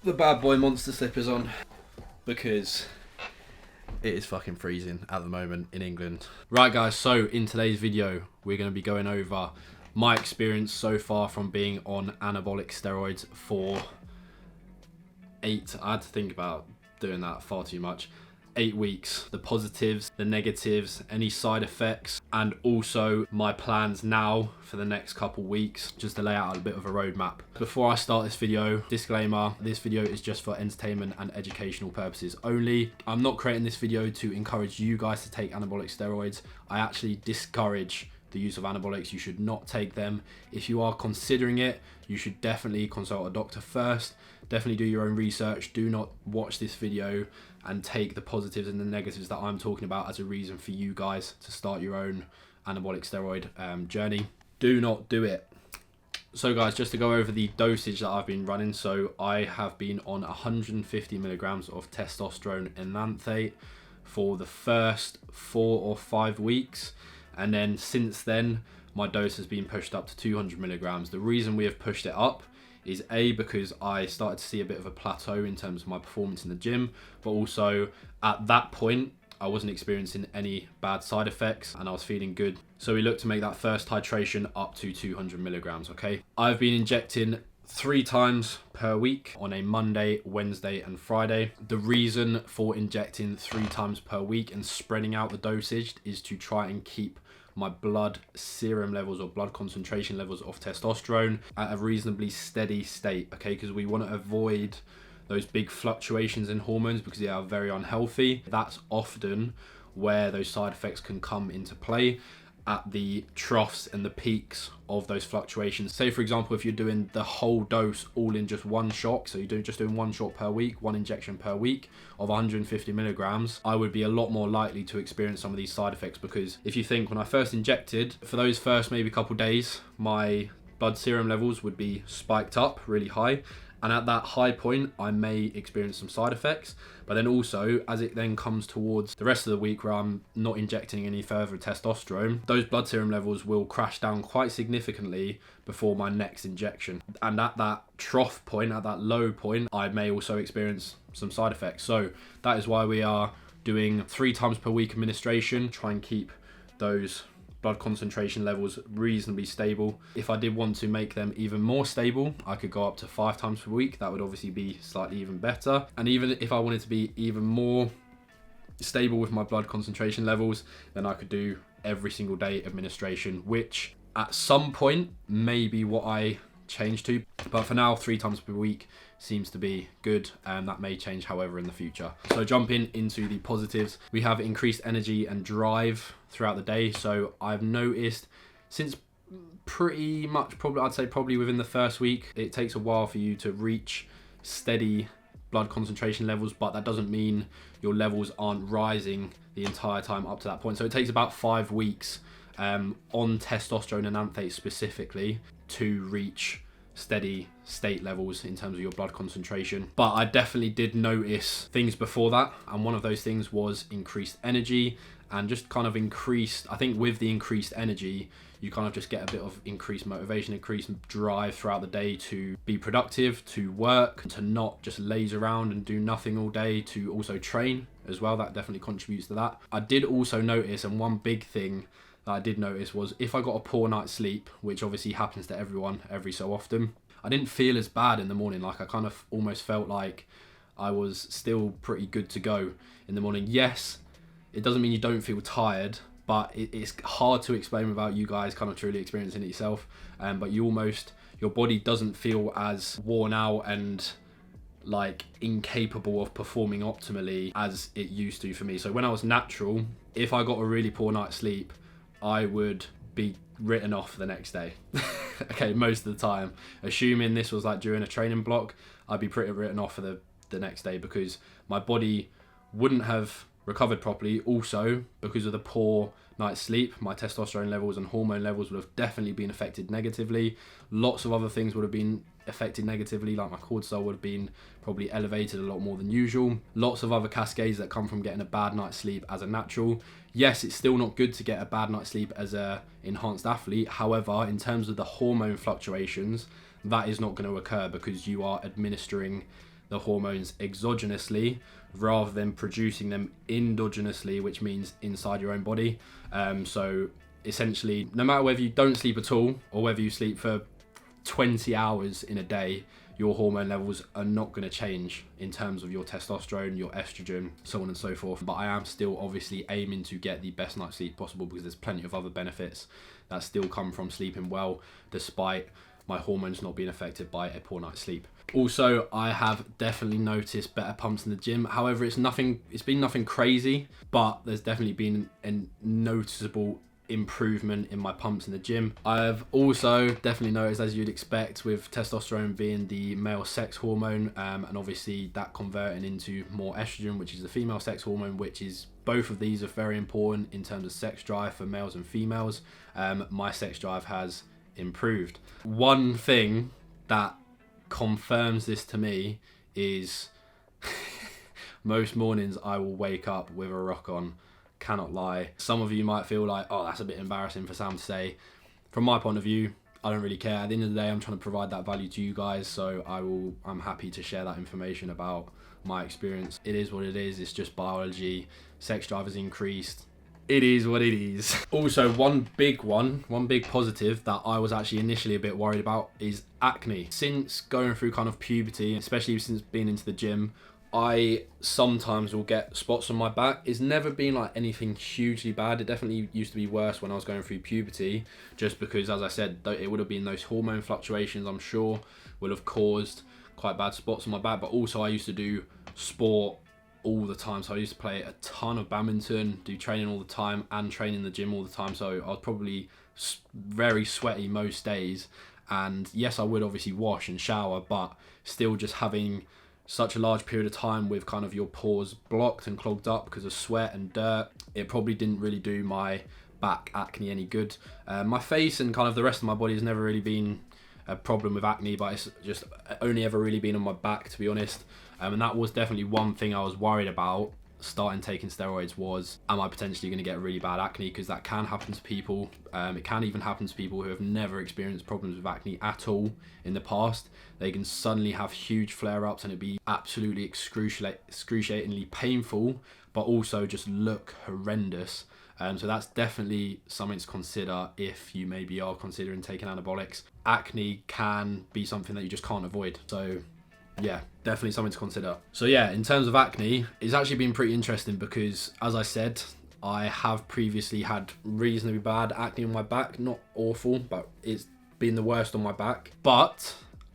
the bad boy monster slippers on because it is fucking freezing at the moment in England. Right guys, so in today's video we're going to be going over my experience so far from being on anabolic steroids for I had to think about doing that far too much. 8 weeks, the positives, the negatives, any side effects, and also my plans now for the next couple weeks, just to lay out a bit of a roadmap. Before I start this video, disclaimer, this video is just for entertainment and educational purposes only. I'm not creating this video to encourage you guys to take anabolic steroids. I actually discourage the use of anabolics. You should not take them. If you are considering it, you should definitely consult a doctor first. Definitely do your own research. Do not watch this video and take the positives and the negatives that I'm talking about as a reason for you guys to start your own anabolic steroid journey. Do not do it. So guys, just to go over the dosage that I've been running. So I have been on 150 milligrams of testosterone enanthate for the first 4 or 5 weeks. And then since then, my dose has been pushed up to 200 milligrams. The reason we have pushed it up is because I started to see a bit of a plateau in terms of my performance in the gym, but also at that point, I wasn't experiencing any bad side effects and I was feeling good. So we looked to make that first titration up to 200 milligrams, okay? I've been injecting 3 times per week on a Monday, Wednesday and Friday. The reason for injecting 3 times per week and spreading out the dosage is to try and keep my blood serum levels or blood concentration levels of testosterone at a reasonably steady state, okay? Because we want to avoid those big fluctuations in hormones because they are very unhealthy. That's often where those side effects can come into play, at the troughs and the peaks of those fluctuations. Say for example, if you're doing the whole dose all in just one shot, so you're just doing 1 shot per week, 1 injection per week of 150 milligrams, I would be a lot more likely to experience some of these side effects. Because if you think, when I first injected, for those first maybe couple days, my blood serum levels would be spiked up really high. And at that high point, I may experience some side effects. But then also, as it then comes towards the rest of the week where I'm not injecting any further testosterone, those blood serum levels will crash down quite significantly before my next injection. And at that trough point, at that low point, I may also experience some side effects. So that is why we are doing 3 times per week administration, try and keep those blood concentration levels reasonably stable. If I did want to make them even more stable, I could go up to 5 times per week. That would obviously be slightly even better. And even if I wanted to be even more stable with my blood concentration levels, then I could do every single day administration, which at some point may be what I change to. But for now, 3 times per week seems to be good, and that may change however in the future. So jumping into the positives, we have increased energy and drive throughout the day. So I've noticed since pretty much, I'd say probably within the first week, it takes a while for you to reach steady blood concentration levels, but that doesn't mean your levels aren't rising the entire time up to that point. So it takes about 5 weeks on testosterone enanthate specifically to reach steady state levels in terms of your blood concentration. But I definitely did notice things before that, and one of those things was increased energy and just kind of increased, I think with the increased energy, you kind of just get a bit of increased motivation, increased drive throughout the day to be productive, to work, to not just laze around and do nothing all day, to also train as well. That definitely contributes to that. I did also notice, and one big thing that I did notice was if I got a poor night's sleep, which obviously happens to everyone every so often, I didn't feel as bad in the morning. Like I kind of almost felt like I was still pretty good to go in the morning. Yes, it doesn't mean you don't feel tired, but it's hard to explain without you guys kind of truly experiencing it yourself. But your body doesn't feel as worn out and like incapable of performing optimally as it used to for me. So when I was natural, if I got a really poor night's sleep, I would be written off the next day. Okay, most of the time. Assuming this was like during a training block, I'd be pretty written off for the next day because my body wouldn't have recovered properly. Also, because of the poor night's sleep, my testosterone levels and hormone levels would have definitely been affected negatively. Lots of other things would have been affected negatively, like my cortisol would have been probably elevated a lot more than usual. Lots of other cascades that come from getting a bad night's sleep as a natural. Yes, it's still not good to get a bad night's sleep as a enhanced athlete. However, in terms of the hormone fluctuations, that is not going to occur because you are administering the hormones exogenously rather than producing them endogenously, which means inside your own body. So essentially, no matter whether you don't sleep at all or whether you sleep for 20 hours in a day, your hormone levels are not going to change in terms of your testosterone, your estrogen, so on and so forth. But I am still obviously aiming to get the best night's sleep possible, because there's plenty of other benefits that still come from sleeping well, despite my hormones not being affected by a poor night's sleep. Also, I have definitely noticed better pumps in the gym. However, it's been nothing crazy, but there's definitely been a noticeable improvement in my pumps in the gym. I've also definitely noticed, as you'd expect, with testosterone being the male sex hormone, and obviously that converting into more estrogen, which is the female sex hormone, which is, both of these are very important in terms of sex drive for males and females. My sex drive has improved. One thing that confirms this to me is most mornings I will wake up with a rock on. Cannot lie. Some of you might feel like, oh, that's a bit embarrassing for Sam to say. From my point of view, I don't really care. At the end of the day, I'm trying to provide that value to you guys, so I'm happy to share that information about my experience. It is what it is. It's just biology. Sex drive has increased. It is what it is. Also, one big positive that I was actually initially a bit worried about is acne. Since going through kind of puberty, especially since being into the gym, I sometimes will get spots on my back. It's never been like anything hugely bad. It definitely used to be worse when I was going through puberty, just because, as I said, it would have been those hormone fluctuations, I'm sure, will have caused quite bad spots on my back. But also, I used to do sport all the time. So I used to play a ton of badminton, do training all the time, and train in the gym all the time. So I was probably very sweaty most days. And yes, I would obviously wash and shower, but still just having such a large period of time with kind of your pores blocked and clogged up because of sweat and dirt, it probably didn't really do my back acne any good. My face and kind of the rest of my body has never really been a problem with acne, but it's just only ever really been on my back, to be honest. And that was definitely one thing I was worried about starting taking steroids, was, am I potentially going to get really bad acne? Because that can happen to people. It can even happen to people who have never experienced problems with acne at all in the past. They can suddenly have huge flare-ups and it'd be absolutely excruciatingly painful, but also just look horrendous. So that's definitely something to consider if you maybe are considering taking anabolics. Acne can be something that you just can't avoid. So yeah, definitely something to consider. So yeah, in terms of acne, it's actually been pretty interesting because, as I said, I have previously had reasonably bad acne on my back. Not awful, but it's been the worst on my back. But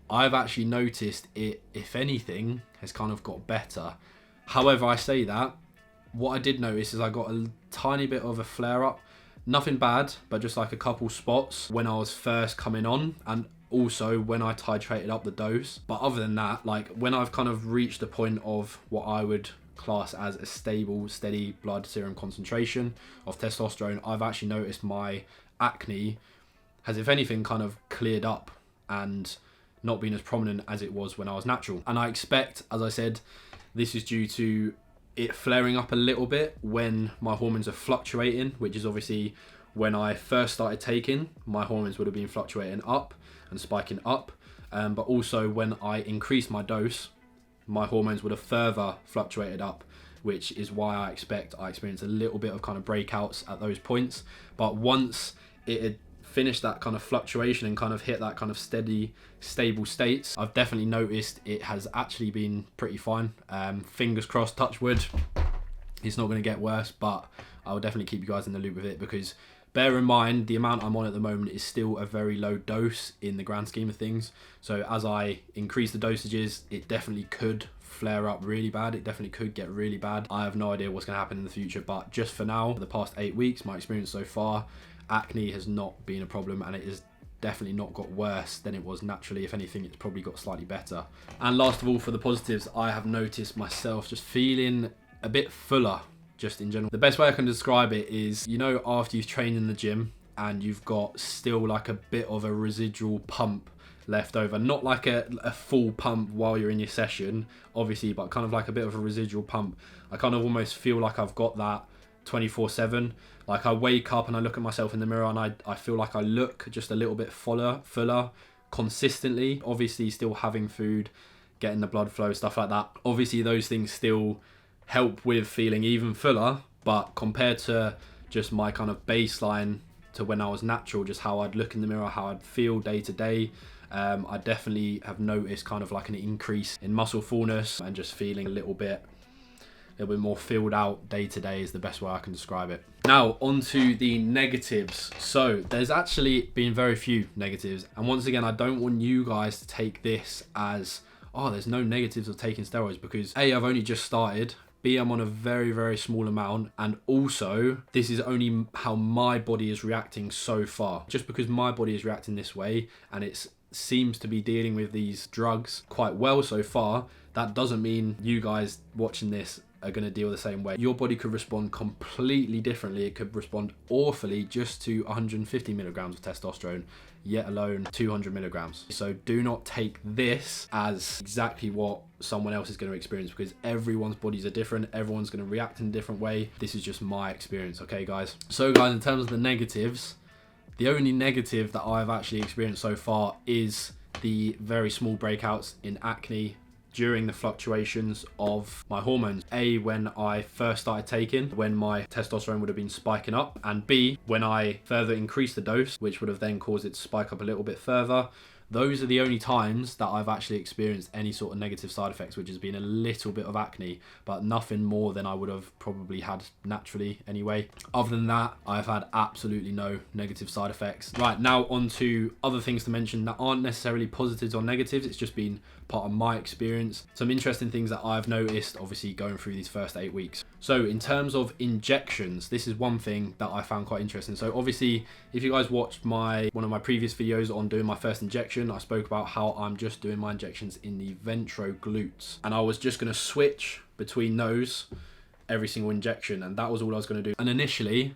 I've actually noticed it, if anything, has kind of got better. However, I say that, what I did notice is I got a tiny bit of a flare-up. Nothing bad, but just like a couple spots when I was first coming on, and also when I titrated up the dose. But other than that, like when I've kind of reached the point of what I would class as a stable, steady blood serum concentration of testosterone, I've actually noticed my acne has, if anything, kind of cleared up and not been as prominent as it was when I was natural. And I expect, as I said, this is due to it flaring up a little bit when my hormones are fluctuating, which is obviously when I first started taking, my hormones would have been fluctuating up and spiking up, but also when I increased my dose, my hormones would have further fluctuated up, which is why I experienced a little bit of kind of breakouts at those points. But once it had finished that kind of fluctuation and kind of hit that kind of steady, stable states, I've definitely noticed it has actually been pretty fine. Fingers crossed, touch wood, it's not going to get worse, but I will definitely keep you guys in the loop with it, because bear in mind, the amount I'm on at the moment is still a very low dose in the grand scheme of things. So as I increase the dosages, it definitely could flare up really bad. It definitely could get really bad. I have no idea what's going to happen in the future, but just for now, the past 8 weeks, my experience so far, acne has not been a problem, and it has definitely not got worse than it was naturally. If anything, it's probably got slightly better. And last of all, for the positives, I have noticed myself just feeling a bit fuller, just in general. The best way I can describe it is, you know, after you've trained in the gym and you've got still like a bit of a residual pump left over, not like a full pump while you're in your session, obviously, but kind of like a bit of a residual pump. I kind of almost feel like I've got that 24/7. Like I wake up and I look at myself in the mirror and I feel like I look just a little bit fuller consistently. Obviously still having food, getting the blood flow, stuff like that. Obviously those things still help with feeling even fuller, but compared to just my kind of baseline to when I was natural, just how I'd look in the mirror, how I'd feel day to day, I definitely have noticed kind of like an increase in muscle fullness and just feeling a little bit more filled out day to day is the best way I can describe it. Now onto the negatives. So there's actually been very few negatives, and once again, I don't want you guys to take this as, oh, there's no negatives of taking steroids, because A, I've only just started, B, I'm on a very, very small amount, and also this is only how my body is reacting so far. Just because my body is reacting this way and it seems to be dealing with these drugs quite well so far, that doesn't mean you guys watching this are going to deal the same way. Your body could respond completely differently. It could respond awfully just to 150 milligrams of testosterone, yet alone 200 milligrams. So do not take this as exactly what someone else is going to experience, because everyone's bodies are different. Everyone's going to react in a different way. This is just my experience, okay guys? So guys, in terms of the negatives, the only negative that I've actually experienced so far is the very small breakouts in acne during the fluctuations of my hormones. A, when I first started taking, when my testosterone would have been spiking up, and B, when I further increased the dose, which would have then caused it to spike up a little bit further. Those are the only times that I've actually experienced any sort of negative side effects, which has been a little bit of acne, but nothing more than I would have probably had naturally anyway. Other than that, I've had absolutely no negative side effects. Right, now on to other things to mention that aren't necessarily positives or negatives. It's just been part of my experience. Some interesting things that I've noticed, obviously going through these first 8 weeks. So in terms of injections, this is one thing that I found quite interesting. So obviously, if you guys watched one of my previous videos on doing my first injection, I spoke about how I'm just doing my injections in the ventroglutes, and I was just going to switch between those every single injection, and that was all I was going to do. And initially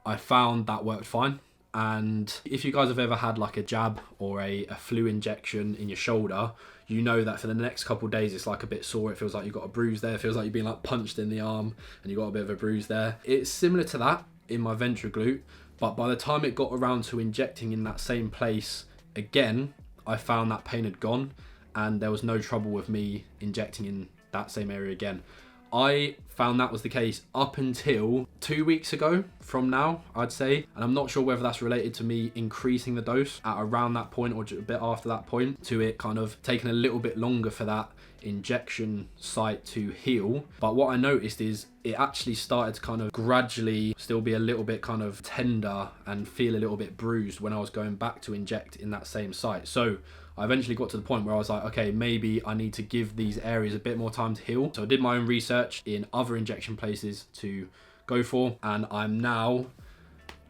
I found that worked fine. And if you guys have ever had like a jab or a flu injection in your shoulder, you know that for the next couple of days it's like a bit sore. It feels like you've got a bruise there. It feels like you've been like punched in the arm and you got a bit of a bruise there. It's similar to that in my ventroglute, but by the time it got around to injecting in that same place again, I found that pain had gone and there was no trouble with me injecting in that same area again. I found that was the case up until 2 weeks ago from now, I'd say. And I'm not sure whether that's related to me increasing the dose at around that point or just a bit after that point, to it kind of taking a little bit longer for that injection site to heal. But what I noticed is it actually started to kind of gradually still be a little bit kind of tender and feel a little bit bruised when I was going back to inject in that same site. So I eventually got to the point where I was like, okay, maybe I need to give these areas a bit more time to heal. So I did my own research in other injection places to go for, and I'm now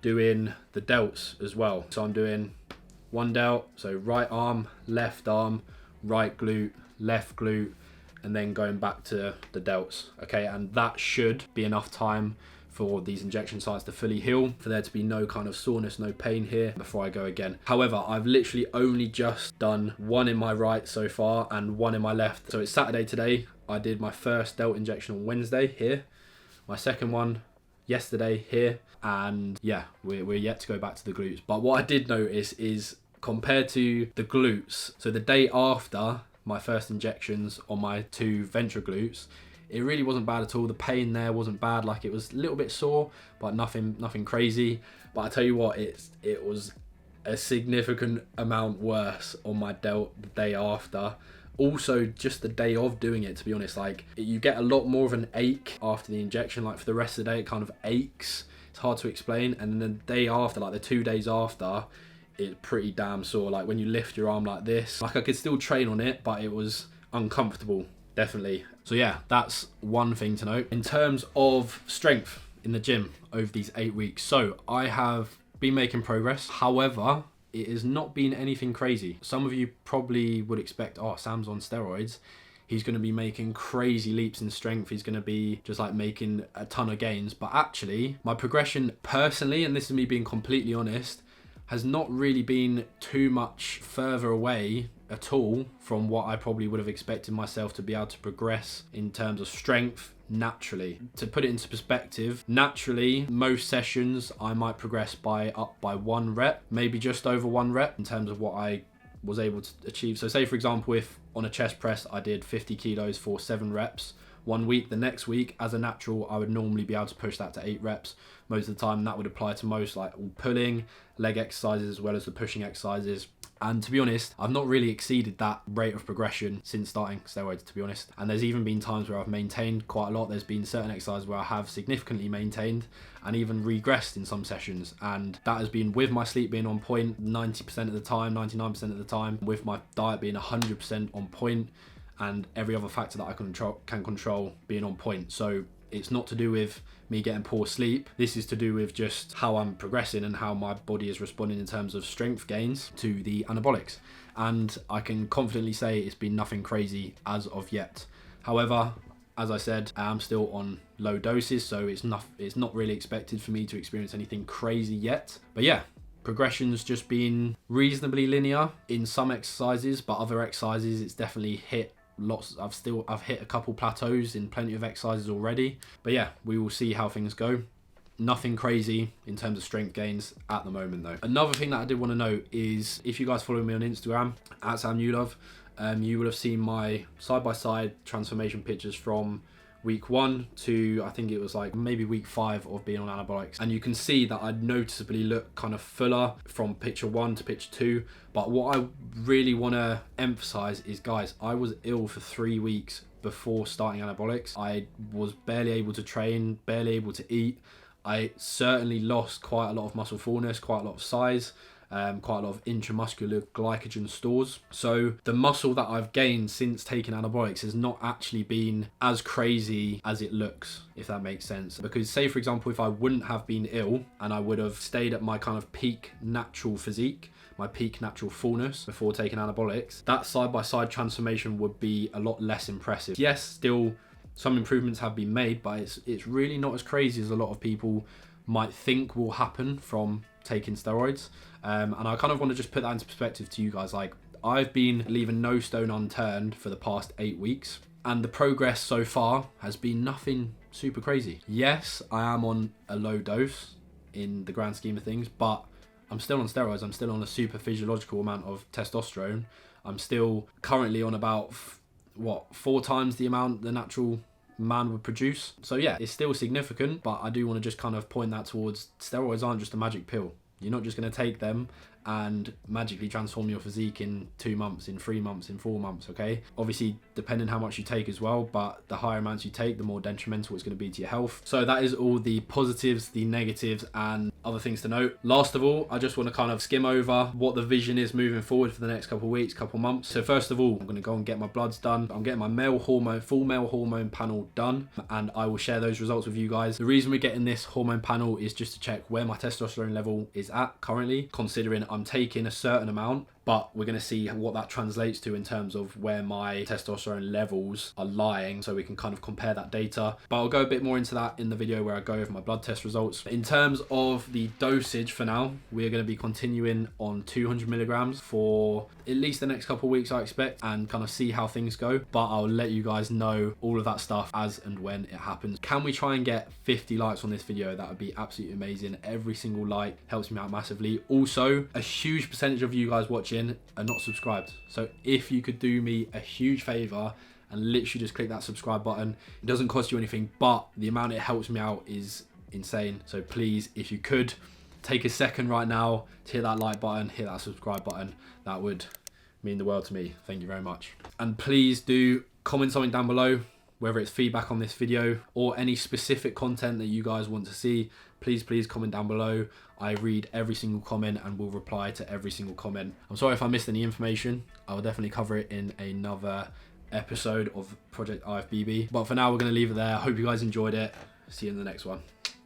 doing the delts as well. So I'm doing one delt, so right arm, right glute, left glute, and then going back to the delts. Okay, and that should be enough time for these injection sites to fully heal, for there to be no kind of soreness, no pain here before I go again. However, I've literally only just done one in my right so far and one in my left. So it's Saturday today. I did my first delt injection on Wednesday here, my second one yesterday here, and yeah, we're yet to go back to the glutes. But what I did notice is, compared to the glutes, so the day after my first injections on my 2 ventroglutes, it really wasn't bad at all. The pain there wasn't bad. Like, it was a little bit sore, but nothing crazy. But I tell you what, it was a significant amount worse on my delt the day after. Also, just the day of doing it, to be honest, like, you get a lot more of an ache after the injection. Like, for the rest of the day, it kind of aches. It's hard to explain. And then the day after, like the 2 days after, it's pretty damn sore. Like, when you lift your arm like this, like, I could still train on it, but it was uncomfortable. Definitely. So yeah, that's one thing to note. In terms of strength in the gym over these 8 weeks, so I have been making progress. However, it has not been anything crazy. Some of you probably would expect, oh, Sam's on steroids, he's going to be making crazy leaps in strength, he's going to be just like making a ton of gains. But actually, my progression personally, and this is me being completely honest, has not really been too much further away at all from what I probably would have expected myself to be able to progress in terms of strength naturally. To put it into perspective, naturally, most sessions I might progress up by 1 rep, maybe just over 1 rep in terms of what I was able to achieve. So say, for example, if on a chest press, I did 50 kilos for 7 reps. 1 week. The next week, as a natural, I would normally be able to push that to 8 reps most of the time. And that would apply to most, like all pulling, leg exercises, as well as the pushing exercises. And to be honest, I've not really exceeded that rate of progression since starting steroids, to be honest. And there's even been times where I've maintained quite a lot. There's been certain exercises where I have significantly maintained and even regressed in some sessions. And that has been with my sleep being on point 90% of the time, 99% of the time, with my diet being 100% on point, and every other factor that I can control being on point. So it's not to do with me getting poor sleep. This is to do with just how I'm progressing and how my body is responding in terms of strength gains to the anabolics. And I can confidently say it's been nothing crazy as of yet. However, as I said, I am still on low doses, so it's not really expected for me to experience anything crazy yet. But yeah, progression's just been reasonably linear in some exercises, but other exercises it's definitely hit lots. I've hit a couple plateaus in plenty of exercises already. But yeah, we will see how things go. Nothing crazy in terms of strength gains at the moment though. Another thing that I did want to note is, if you guys follow me on Instagram at SamNewLove, you will have seen my side-by-side transformation pictures from week 1 to, I think it was like maybe week 5 of being on anabolics, and you can see that I noticeably look kind of fuller from picture 1 to picture 2. But what I really want to emphasize is, guys, I was ill for 3 weeks before starting anabolics. I was barely able to train, barely able to eat. I certainly lost quite a lot of muscle fullness, quite a lot of size, quite a lot of intramuscular glycogen stores. So the muscle that I've gained since taking anabolics has not actually been as crazy as it looks, if that makes sense. Because say, for example, if I wouldn't have been ill and I would have stayed at my kind of peak natural physique, my peak natural fullness before taking anabolics, that side-by-side transformation would be a lot less impressive. Yes, still some improvements have been made, but it's really not as crazy as a lot of people might think will happen from taking steroids. And I kind of want to just put that into perspective to you guys. Like, I've been leaving no stone unturned for the past 8 weeks, and the progress so far has been nothing super crazy. Yes, I am on a low dose in the grand scheme of things, but I'm still on steroids. I'm still on a super physiological amount of testosterone. I'm still currently on about 4 times the amount the natural man would produce. So yeah, it's still significant, but I do want to just kind of point that towards steroids aren't just a magic pill. You're not just going to take them and magically transform your physique in 2 months, in 3 months, in 4 months, okay? Obviously, depending how much you take as well, but the higher amounts you take, the more detrimental it's going to be to your health. So that is all the positives, the negatives, and other things to note. Last of all, I just want to kind of skim over what the vision is moving forward for the next couple of weeks, couple months. So first of all, I'm going to go and get my bloods done. I'm getting my full male hormone panel done, and I will share those results with you guys. The reason we're getting this hormone panel is just to check where my testosterone level is at currently, considering I'm taking a certain amount, but we're going to see what that translates to in terms of where my testosterone levels are lying, so we can kind of compare that data. But I'll go a bit more into that in the video where I go over my blood test results. In terms of the dosage, for now, we're going to be continuing on 200 milligrams for at least the next couple of weeks, I expect, and kind of see how things go. But I'll let you guys know all of that stuff as and when it happens. Can we try and get 50 likes on this video? That would be absolutely amazing. Every single like helps me out massively. Also, a huge percentage of you guys watching are not subscribed, so if you could do me a huge favor and literally just click that subscribe button. It doesn't cost you anything, but the amount it helps me out is insane. So please, if you could take a second right now to hit that like button, hit that subscribe button, that would mean the world to me. Thank you very much. And please do comment something down below, whether it's feedback on this video or any specific content that you guys want to see. Please comment down below. I read every single comment and will reply to every single comment. I'm sorry if I missed any information. I will definitely cover it in another episode of Project IFBB. But for now, we're going to leave it there. I hope you guys enjoyed it. See you in the next one.